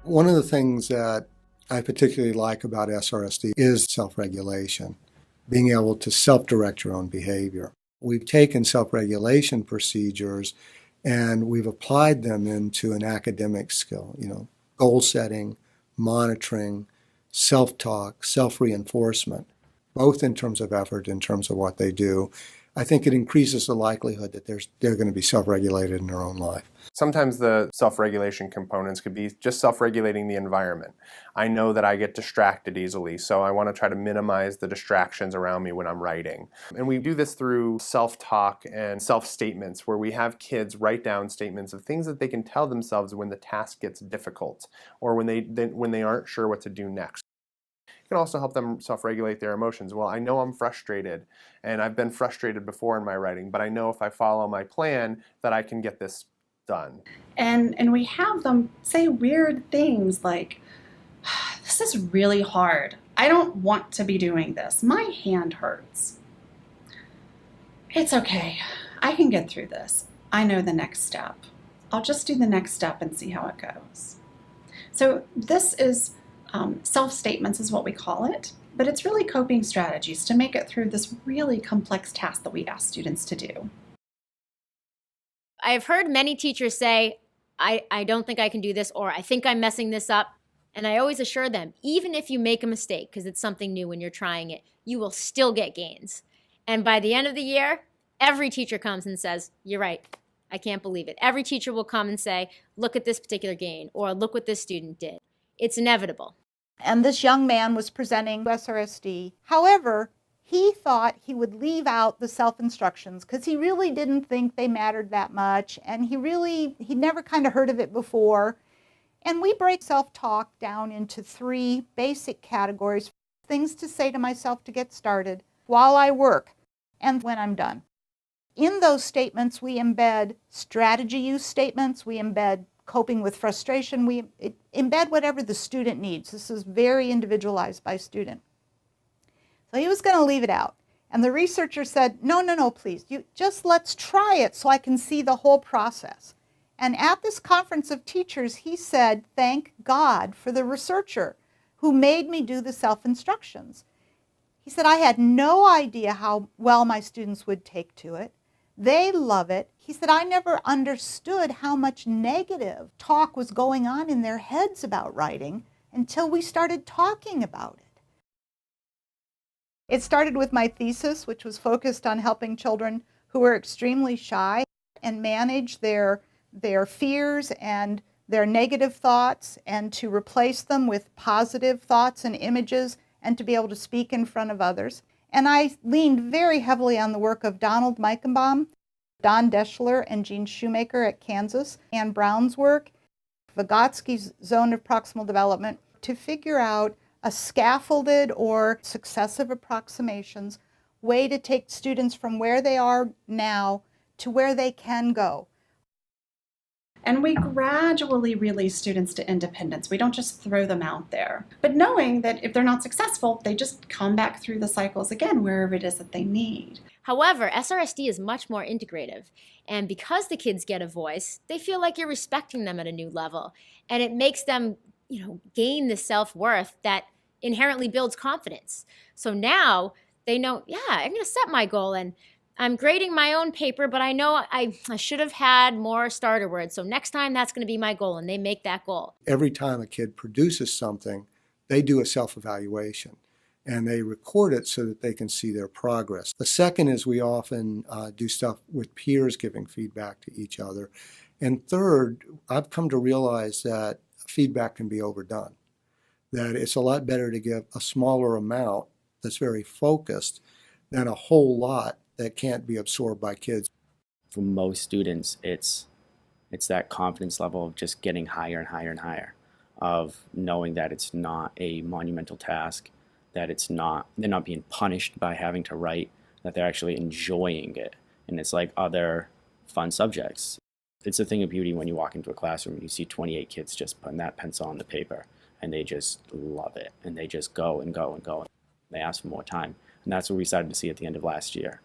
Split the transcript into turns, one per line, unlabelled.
One of the things that I particularly like about SRSD is self-regulation, being able to self-direct your own behavior. We've taken self-regulation procedures and we've applied them into an academic skill, goal setting, monitoring, self-talk, self-reinforcement, both in terms of effort, in terms of what they do. I think it increases the likelihood that they're going to be self-regulated in their own life.
Sometimes the self-regulation components could be just self-regulating the environment. I know that I get distracted easily, so I want to try to minimize the distractions around me when I'm writing. And we do this through self-talk and self-statements, where we have kids write down statements of things that they can tell themselves when the task gets difficult or when they aren't sure what to do next. It can also help them self-regulate their emotions. Well, I know I'm frustrated, and I've been frustrated before in my writing, but I know if I follow my plan that I can get this done.
And we have them say weird things like, this is really hard. I don't want to be doing this. My hand hurts. It's okay. I can get through this. I know the next step. I'll just do the next step and see how it goes. So this is self-statements is what we call it, but it's really coping strategies to make it through this really complex task that we ask students to do.
I've heard many teachers say, I don't think I can do this, or I think I'm messing this up. And I always assure them, even if you make a mistake, because it's something new when you're trying it, you will still get gains. And by the end of the year, every teacher comes and says, you're right, I can't believe it. Every teacher will come and say, look at this particular gain, or look what this student did. It's inevitable.
And this young man was presenting SRSD. However, he thought he would leave out the self-instructions because he really didn't think they mattered that much, and he'd never kind of heard of it before. And we break self-talk down into 3 basic categories: things to say to myself to get started, while I work, and when I'm done. In those statements, we embed strategy use statements, we embed coping with frustration, we embed whatever the student needs. This is very individualized by student. So he was going to leave it out. And the researcher said, no, please, let's try it so I can see the whole process. And at this conference of teachers, he said, thank God for the researcher who made me do the self-instructions. He said, I had no idea how well my students would take to it. They love it. He said, I never understood how much negative talk was going on in their heads about writing until we started talking about it. It started with my thesis, which was focused on helping children who were extremely shy and manage their fears and their negative thoughts, and to replace them with positive thoughts and images, and to be able to speak in front of others. And I leaned very heavily on the work of Donald Meichenbaum, Don Deschler, and Gene Shoemaker at Kansas, Ann Brown's work, Vygotsky's zone of proximal development, to figure out a scaffolded or successive approximations way to take students from where they are now to where they can go.
And we gradually release students to independence. We don't just throw them out there. But knowing that if they're not successful, they just come back through the cycles again, wherever it is that they need.
However, SRSD is much more integrative. And because the kids get a voice, they feel like you're respecting them at a new level. And it makes them, gain the self-worth that inherently builds confidence. So now they know, yeah, I'm going to set my goal, and I'm grading my own paper, but I know I should have had more starter words. So next time that's going to be my goal, and they make that goal.
Every time a kid produces something, they do a self-evaluation and they record it so that they can see their progress. The second is we often do stuff with peers giving feedback to each other. And third, I've come to realize that feedback can be overdone, that it's a lot better to give a smaller amount that's very focused than a whole lot that can't be absorbed by kids.
For most students, it's that confidence level of just getting higher and higher and higher, of knowing that it's not a monumental task, that they're not being punished by having to write, that they're actually enjoying it. And it's like other fun subjects. It's a thing of beauty when you walk into a classroom and you see 28 kids just putting that pencil on the paper, and they just love it, and they just go and go and go. They ask for more time. And that's what we started to see at the end of last year.